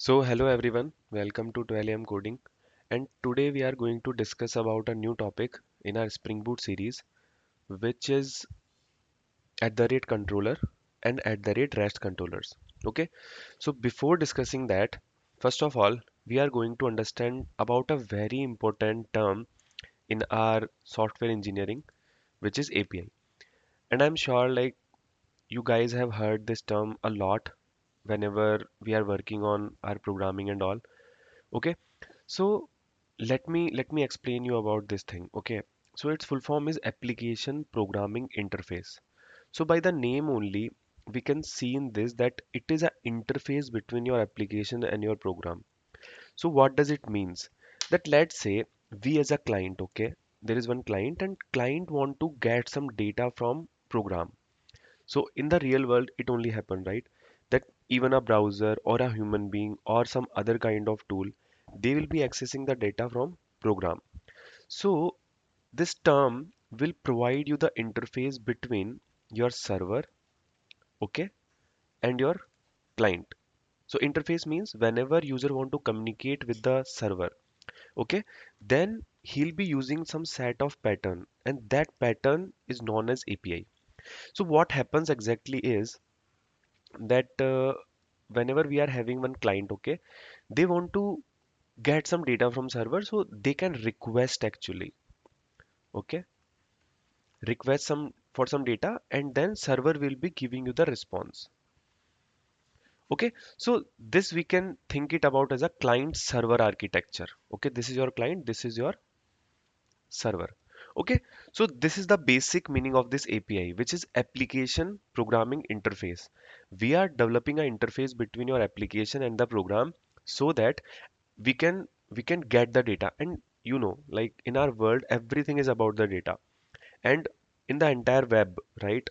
Hello everyone, welcome to 12am Coding. And today we are going to discuss about a new topic in our Spring Boot series, which is at the rate controller and at the rate REST controllers. Okay, so before discussing that, first of all, we are going to understand about a very important term in our software engineering, which is API. And I'm sure you guys have heard this term a lot whenever we are working on our programming and all. Okay, so let me explain you about this thing. Okay, so its full form is application programming interface. So by the name only, we can see in this that it is an interface between your application and your program. So what does it means? That let's say we as a client, okay, there is one client and client want to get some data from program. So in the real world, it only happened, right? That even a browser or a human being or some other kind of tool, they will be accessing the data from program. So this term will provide you the interface between your server, okay, and your client. So interface means whenever user want to communicate with the server, okay, then he'll be using some set of pattern and that pattern is known as API. So what happens exactly is that whenever we are having one client, okay, they want to get some data from server, so they can request actually, okay, request some for some data and then server will be giving you the response. Okay, so this we can think it about as a client server architecture. Okay, this is your client, this is your server. Okay, so this is the basic meaning of this API, which is application programming interface. We are developing an interface between your application and the program so that we can get the data. And like in our world, everything is about the data. And in the entire web, right?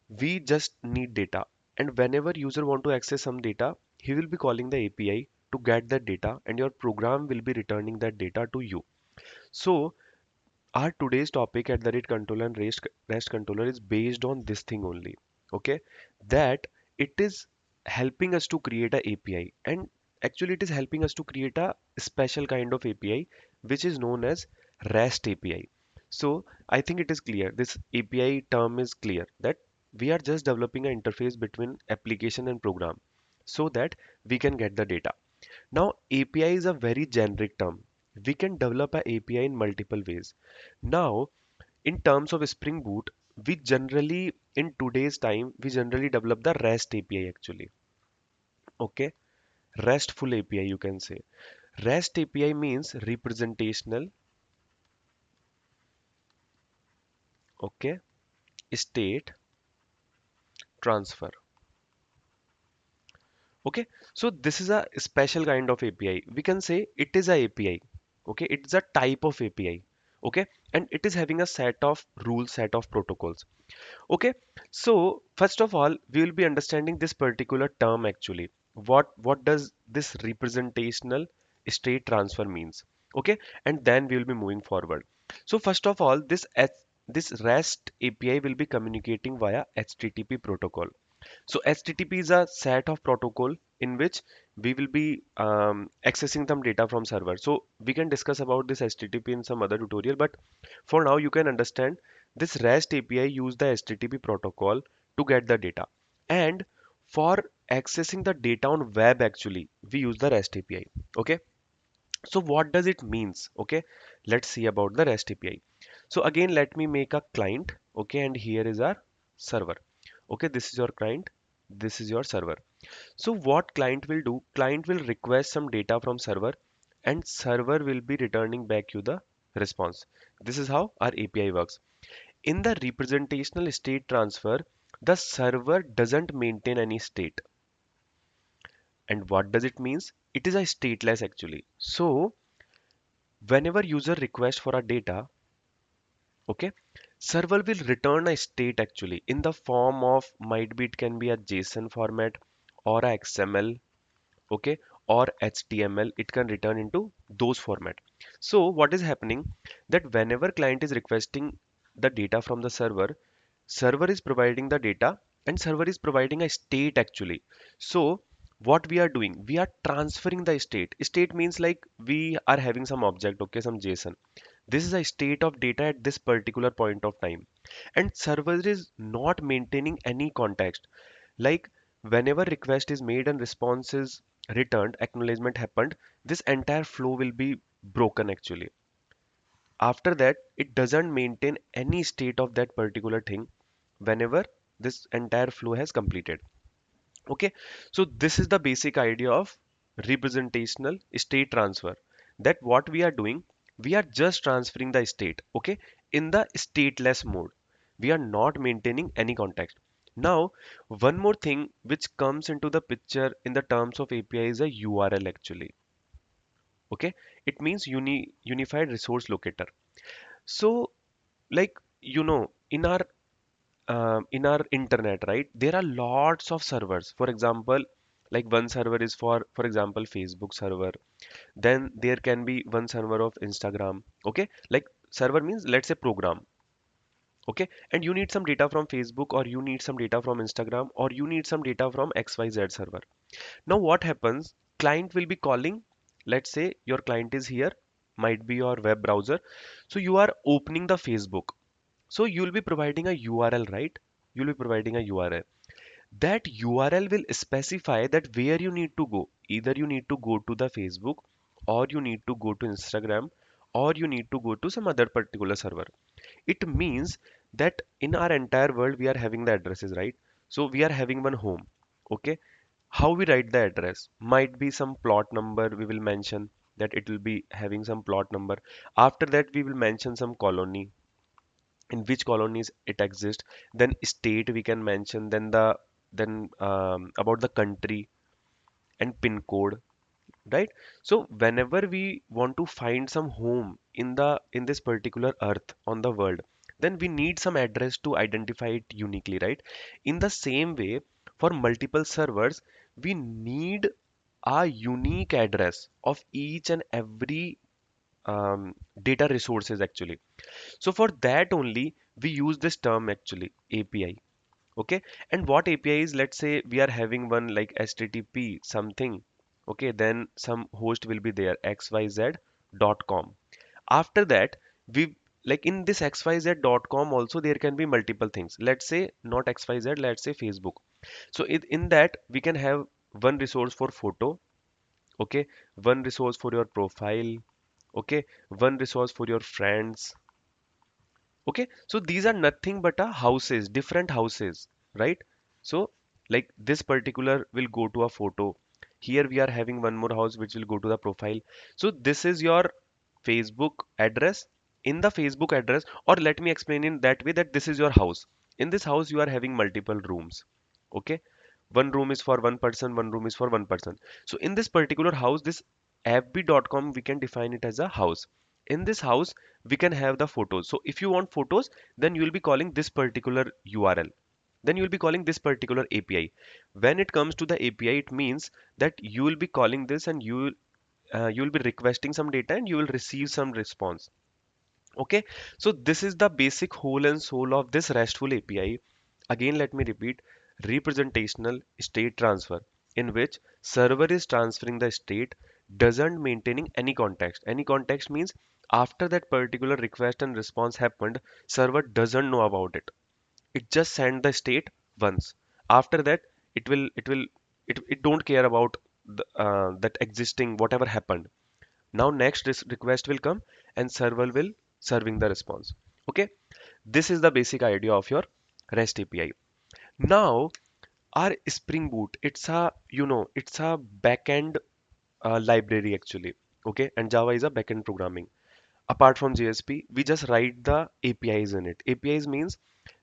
We just need data. And whenever user want to access some data, he will be calling the API to get that data, and your program will be returning that data to you. So our today's topic at the rate controller and REST controller is based on this thing only. Okay, that it is helping us to create a API, and actually it is helping us to create a special kind of API which is known as REST API. So I think it is clear. This API term is clear that we are just developing an interface between application and program so that we can get the data. Now, API is a very generic term. We can develop a API in multiple ways. Now, in terms of Spring Boot, we generally, in today's time, we generally develop the REST API actually. Okay, RESTful API you can say. REST API means representational, okay, state transfer. Okay, so this is a special kind of API. We can say it is a API. Okay, it's a type of API. Okay, and it is having a set of rules, set of protocols. Okay, so first of all, we will be understanding this particular term actually. What does this representational state transfer means? Okay, and then we will be moving forward. So first of all, this REST API will be communicating via HTTP protocol. So HTTP is a set of protocol in which we will be accessing some data from server. So we can discuss about this HTTP in some other tutorial, but for now you can understand this REST API use the HTTP protocol to get the data. And for accessing the data on web actually, we use the REST API. Okay. So what does it means? Okay. Let's see about the REST API. So again, let me make a client. Okay. And here is our server. Okay, this is your client, this is your server. So what client will do, client will request some data from server and server will be returning back you the response. This is how our API works. In the representational state transfer, the server doesn't maintain any state. And what does it means? It is a stateless actually. So whenever user requests for a data, okay, server will return a state actually in the form of, might be it can be a JSON format or a XML, okay, or HTML. It can return into those format. So what is happening, that whenever client is requesting the data from the server, server is providing the data and server is providing a state actually. So what we are doing, we are transferring the state means like we are having some object, okay, some JSON. This is a state of data at this particular point of time, and server is not maintaining any context. Like whenever request is made and response is returned, acknowledgement happened, this entire flow will be broken actually. After that, it doesn't maintain any state of that particular thing whenever this entire flow has completed. Okay, so this is the basic idea of representational state transfer. That what we are doing, we are just transferring the state, okay, in the stateless mode. We are not maintaining any context. Now, one more thing which comes into the picture in the terms of API is a URL actually. Okay, it means unified resource locator. So, like in our internet, right, there are lots of servers. For example, like one server is for example Facebook server, then there can be one server of Instagram. Okay, like server means let's say program. Okay, and you need some data from Facebook, or you need some data from Instagram, or you need some data from XYZ server. Now what happens, client will be calling, let's say your client is here, might be your web browser, so you are opening the Facebook, so you'll be providing a URL, right? You'll be providing a URL. That URL will specify that where you need to go. Either you need to go to the Facebook, or you need to go to Instagram, or you need to go to some other particular server. It means that in our entire world we are having the addresses, right? So we are having one home. Okay. How we write the address? Might be some plot number we will mention, that it will be having some plot number. After that we will mention some colony, in which colonies it exists, then state we can mention, then about the country and pin code, right? So whenever we want to find some home in this particular earth on the world, then we need some address to identify it uniquely, right? In the same way, for multiple servers, we need a unique address of each and every data resources actually. So for that only we use this term actually, API. Okay, and what API is, let's say we are having one like HTTP something. Okay, then some host will be there, xyz.com. After that, we like in this xyz.com also there can be multiple things. Let's say not XYZ, let's say Facebook. So in that we can have one resource for photo, okay, one resource for your profile, okay, one resource for your friends. Okay, so these are nothing but a houses, different houses, right? So like this particular will go to a photo. Here we are having one more house which will go to the profile. So this is your Facebook address. In the Facebook address, or let me explain in that way, that this is your house. In this house you are having multiple rooms. Okay, one room is for one person, one room is for one person. So in this particular house, this fb.com, we can define it as a house. In this house we can have the photos. So if you want photos, then you will be calling this particular URL, then you will be calling this particular API. When it comes to the API, it means that you will be calling this, and you will be requesting some data and you will receive some response. Okay, so this is the basic whole and soul of this RESTful API. Again, let me repeat, representational state transfer, in which server is transferring the state, doesn't maintaining any context. Any context means after that particular request and response happened, server doesn't know about it. It just send the state once. After that, it don't care about that existing whatever happened. Now next request will come and server will serving the response. Okay, this is the basic idea of your REST API. Now our Spring Boot, it's a it's a backend library actually. Okay, and Java is a backend programming. Apart from JSP, we just write the APIs in it. APIs means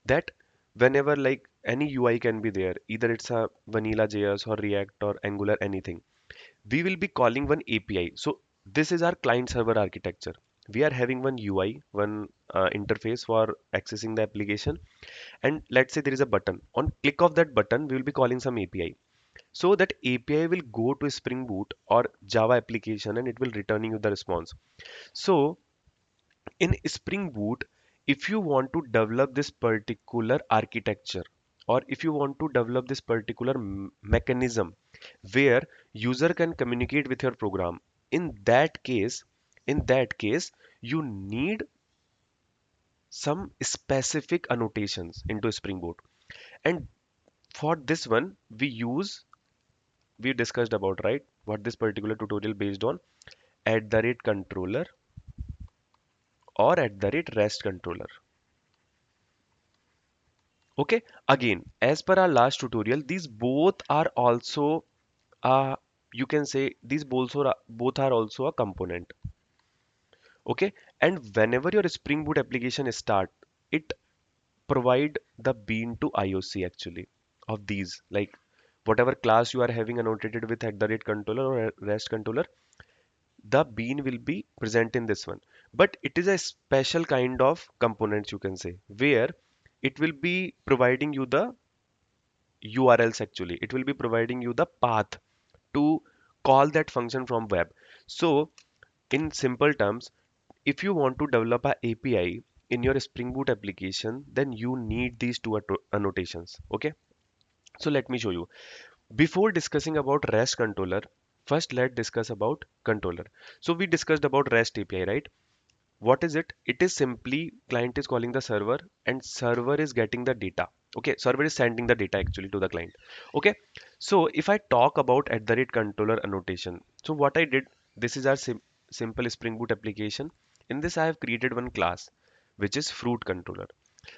that whenever like any UI can be there, either it's a vanilla JS or React or Angular, anything, we will be calling one API. So this is our client server architecture. We are having one UI, one interface for accessing the application. And let's say there is a button. On click of that button, we will be calling some API. So that API will go to Spring Boot or Java application and it will returning you the response. So in Spring Boot, if you want to develop this particular architecture, or if you want to develop this particular mechanism, where user can communicate with your program. In that case you need some specific annotations into Spring Boot. And for this one we discussed about, right, what this particular tutorial based on, at the rate controller or at the rate rest controller. Okay, again, as per our last tutorial, these both are also you can say these both are also a component. Okay, and whenever your Spring Boot application start, it provide the bean to IOC actually of these, like whatever class you are having annotated with at the rate controller or rest controller, the bean will be present in this one. But it is a special kind of components, you can say, where it will be providing you the URLs actually. It will be providing you the path to call that function from web. So in simple terms, if you want to develop a API in your Spring Boot application, then you need these two annotations. Okay, so let me show you. Before discussing about REST controller, first let's discuss about controller. So we discussed about REST API, right? What is it? It is simply client is calling the server and server is getting the data. Okay, server is sending the data actually to the client. Okay, so if I talk about at the rate controller annotation, so what I did, this is our simple Spring Boot application. In this, I have created one class which is fruit controller.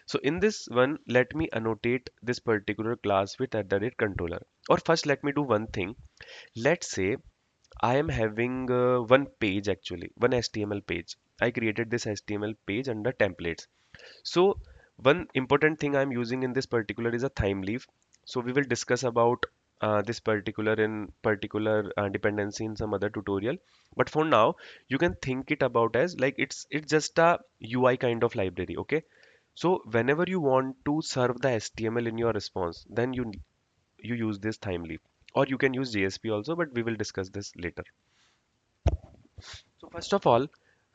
So in this one, let me annotate this particular class with at the rate controller. Or first, let me do one thing. Let's say I am having one page actually, one HTML page. I created this HTML page under templates. So one important thing I'm using in this particular is a theme leaf. So we will discuss about this particular dependency in some other tutorial. But for now, you can think it about as like it's just a UI kind of library. Okay. So whenever you want to serve the HTML in your response, then you use this theme leaf, or you can use JSP also. But we will discuss this later. So first of all,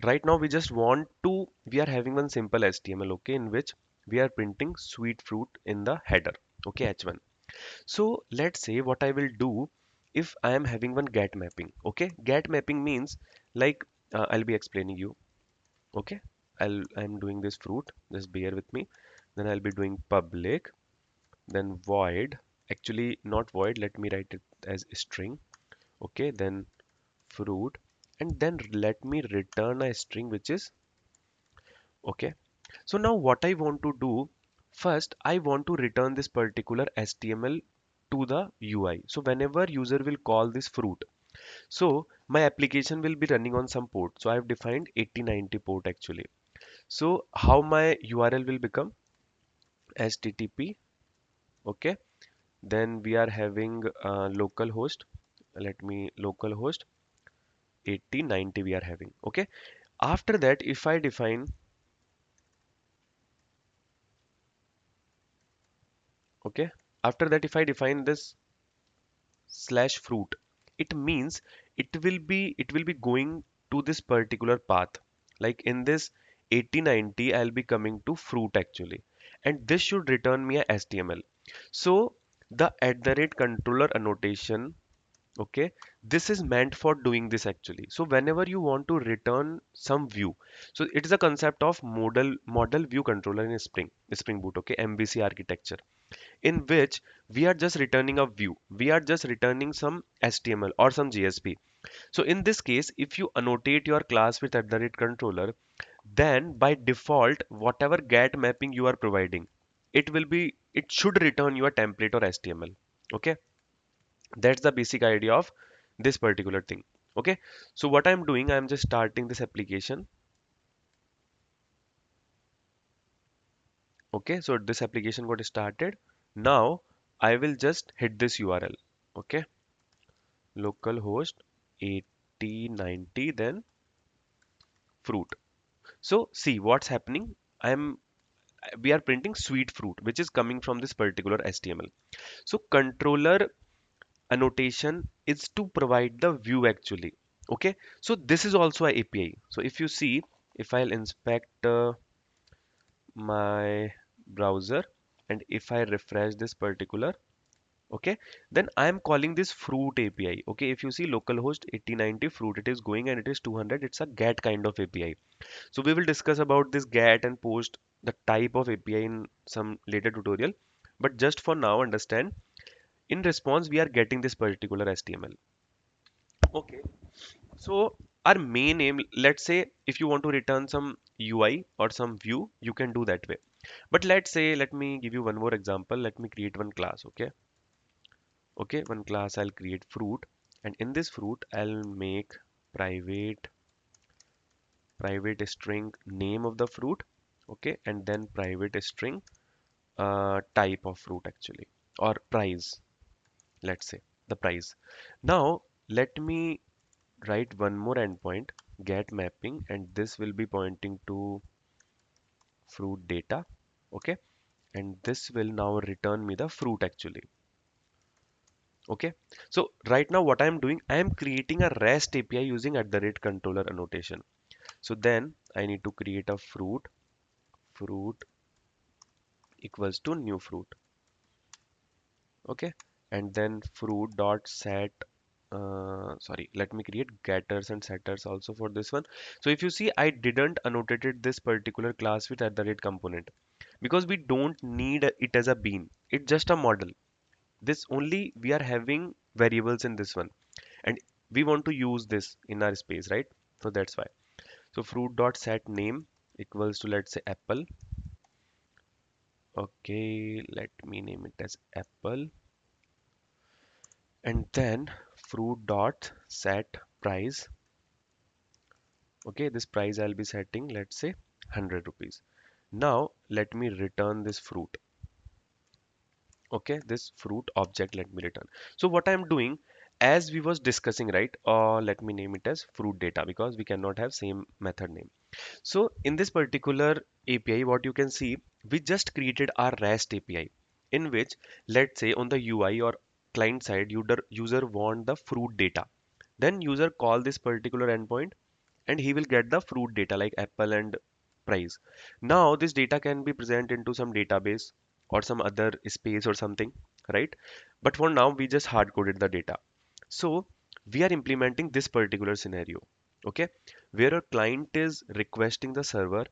right now we are having one simple HTML, okay, in which we are printing sweet fruit in the header, okay, H1. So let's say what I will do if I am having one get mapping, okay. Get mapping means like I'll be explaining you, okay. I'm doing this fruit, just bear with me. Then I'll be doing public, then void, actually not void, let me write it as string, okay, then fruit, and then let me return a string which is okay. So now what I want to do, first I want to return this particular HTML to the UI. So whenever user will call this fruit, so my application will be running on some port. So I have defined 8090 port actually. So how my URL will become HTTP, okay. Then we are having localhost. Let me localhost 8090 we are having, okay. After that, if I define, okay, after that if I define this slash fruit, it means it will be going to this particular path. Like in this 8090, I'll be coming to fruit actually, and this should return me a HTML. So the at the rate controller annotation, okay, this is meant for doing this actually. So whenever you want to return some view, so it is a concept of model view controller in Spring Boot, okay, MVC architecture, in which we are just returning a view. We are just returning some HTML or some JSP. So in this case, if you annotate your class with at the rate controller, then by default, whatever get mapping you are providing, it should return you a template or HTML. Okay, that's the basic idea of this particular thing. Okay, so what I'm doing, I'm just starting this application. Okay, so this application got started. Now I will just hit this URL. Okay, localhost 8090 then fruit. So see what's happening. I'm We are printing sweet fruit which is coming from this particular HTML. So controller annotation is to provide the view actually. Okay, so this is also a API. So if you see, if I'll inspect my browser and if I refresh this particular, Okay, then I am calling this fruit API. Okay, if you see localhost 8090 fruit, it is going and it is 200. It's a get kind of API. So we will discuss about this get and post, the type of API, in some later tutorial. But just for now, understand, in response we are getting this particular HTML. Okay, so our main aim, let's say if you want to return some UI or some view, you can do that way. But let's say, let me give you one more example. Let me create one class. Okay, one class I'll create fruit, and in this fruit I'll make private private string name of the fruit. Okay, and then private string type of fruit actually, or price, let's say the price. Now let me write one more endpoint, get mapping, and this will be pointing to fruit data. Okay, and this will now return me the fruit actually. Okay, so right now what I'm doing, I am creating a REST API using at the rate controller annotation. So then I need to create a fruit equals to new fruit. Okay, and then fruit dot set, sorry, let me create getters and setters also for this one. So if you see, I didn't annotated this particular class with at the rate component because we don't need it as a bean. It's just a model. This only we are having variables in this one, and we want to use this in our space, right? So that's why. So fruit dot set name equals to, let's say, apple. Okay, let me name it as apple, and then fruit dot set price. Okay, this price I'll be setting, let's say, 100 rupees. Now let me return this fruit. Okay, this fruit object, let me return. So what I'm doing, as we was discussing, right, let me name it as fruit data because we cannot have same method name. So in this particular API, what you can see, we just created our REST API in which, let's say, on the UI or client side, user want the fruit data. Then user call this particular endpoint and he will get the fruit data like apple and price. Now this data can be present into some database or some other space or something, right? But for now we just hard coded the data. So we are implementing this particular scenario, okay, where a client is requesting the server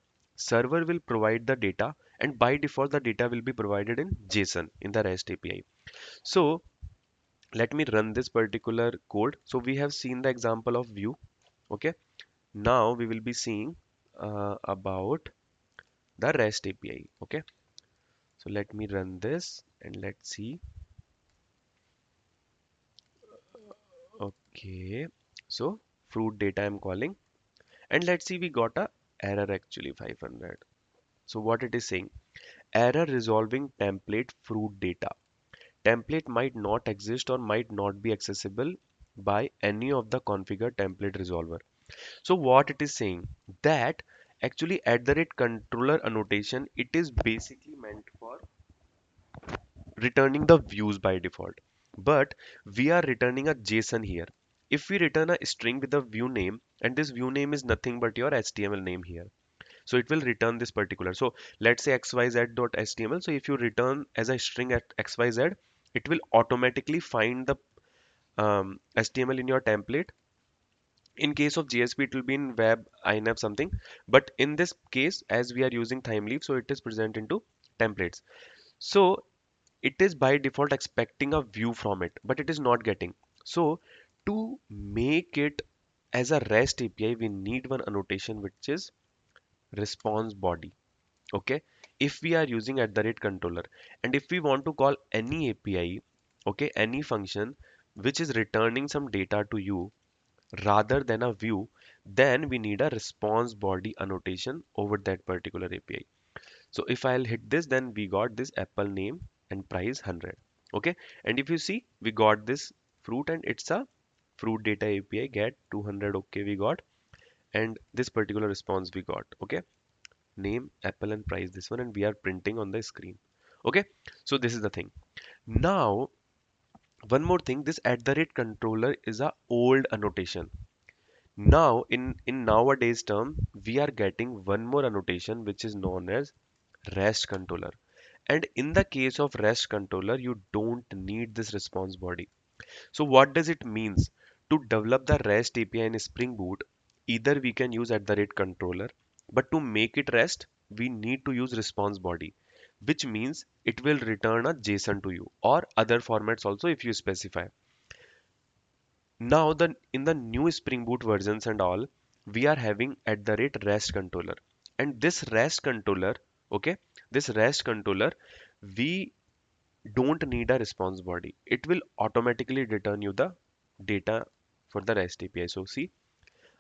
will provide the data, and by default the data will be provided in JSON in the REST API. So let me run this particular code. So we have seen the example of view. Okay, now we will be seeing about the REST API. Okay, so let me run this and let's see. Okay, so fruit data I'm calling, and let's see, we got a error actually 500. So what it is saying, error resolving template fruit data. Template might not exist or might not be accessible by any of the configured template resolver. So what it is saying, that actually at the rate controller annotation, it is basically meant for returning the views by default. But we are returning a JSON here. If we return a string with a view name, and this view name is nothing but your HTML name here, so it will return this particular. So let's say xyz.html. So if you return as a string at xyz, it will automatically find the HTML in your template. In case of JSP, it will be in web inf something. But in this case, as we are using time leaf, so it is present into templates. So it is by default expecting a view from it, but it is not getting. So to make it as a REST API, we need one annotation which is response body. Okay, if we are using at the rate controller, and if we want to call any API, okay, any function which is returning some data to you rather than a view, then we need a response body annotation over that particular API. So if I'll hit this, then we got this apple name and price 100. Okay, and if you see, we got this fruit and it's a fruit data API get 200. Okay, we got, and this particular response we got. Okay, name, apple, and price, this one, and we are printing on the screen. Okay, so this is the thing. Now one more thing, this at the rate controller is a old annotation. Now in nowadays term, we are getting one more annotation which is known as REST controller. And in the case of REST controller, you don't need this response body. So what does it means? To develop the REST API in Spring Boot, either we can use at the rate controller, but to make it REST, we need to use response body, which means it will return a JSON to you or other formats also if you specify. Now the in the new Spring Boot versions and all, we are having at the rate REST controller. And this REST controller, okay, this REST controller, we don't need a response body. It will automatically return you the data for the REST API. So see,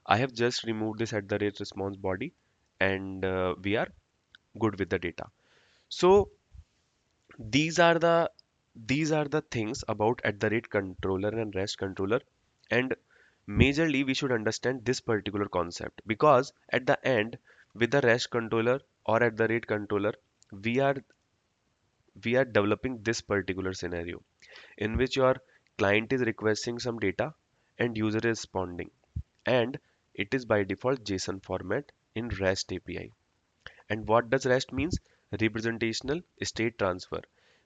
I have just removed this at the rate response body, and we are good with the data. So these are the things about at the rate controller and REST controller, and majorly we should understand this particular concept, because at the end, with the REST controller or at the rate controller, we are developing this particular scenario in which your client is requesting some data and user is responding, and it is by default JSON format in REST API. And what does REST means? Representational state transfer.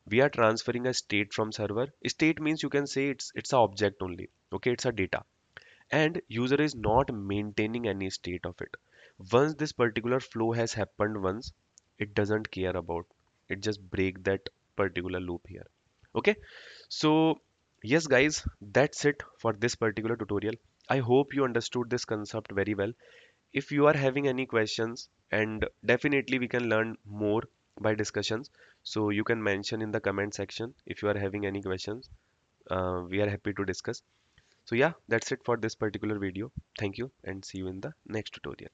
We are transferring a state from server. State means you can say it's a object only. Okay, it's a data. And user is not maintaining any state of it. Once this particular flow has happened once, it doesn't care about. It just break that particular loop here. Okay, so yes guys, that's it for this particular tutorial. I hope you understood this concept very well. If you are having any questions, and definitely we can learn more by discussions, so you can mention in the comment section if you are having any questions. We are happy to discuss. So yeah, that's it for this particular video. Thank you and see you in the next tutorial.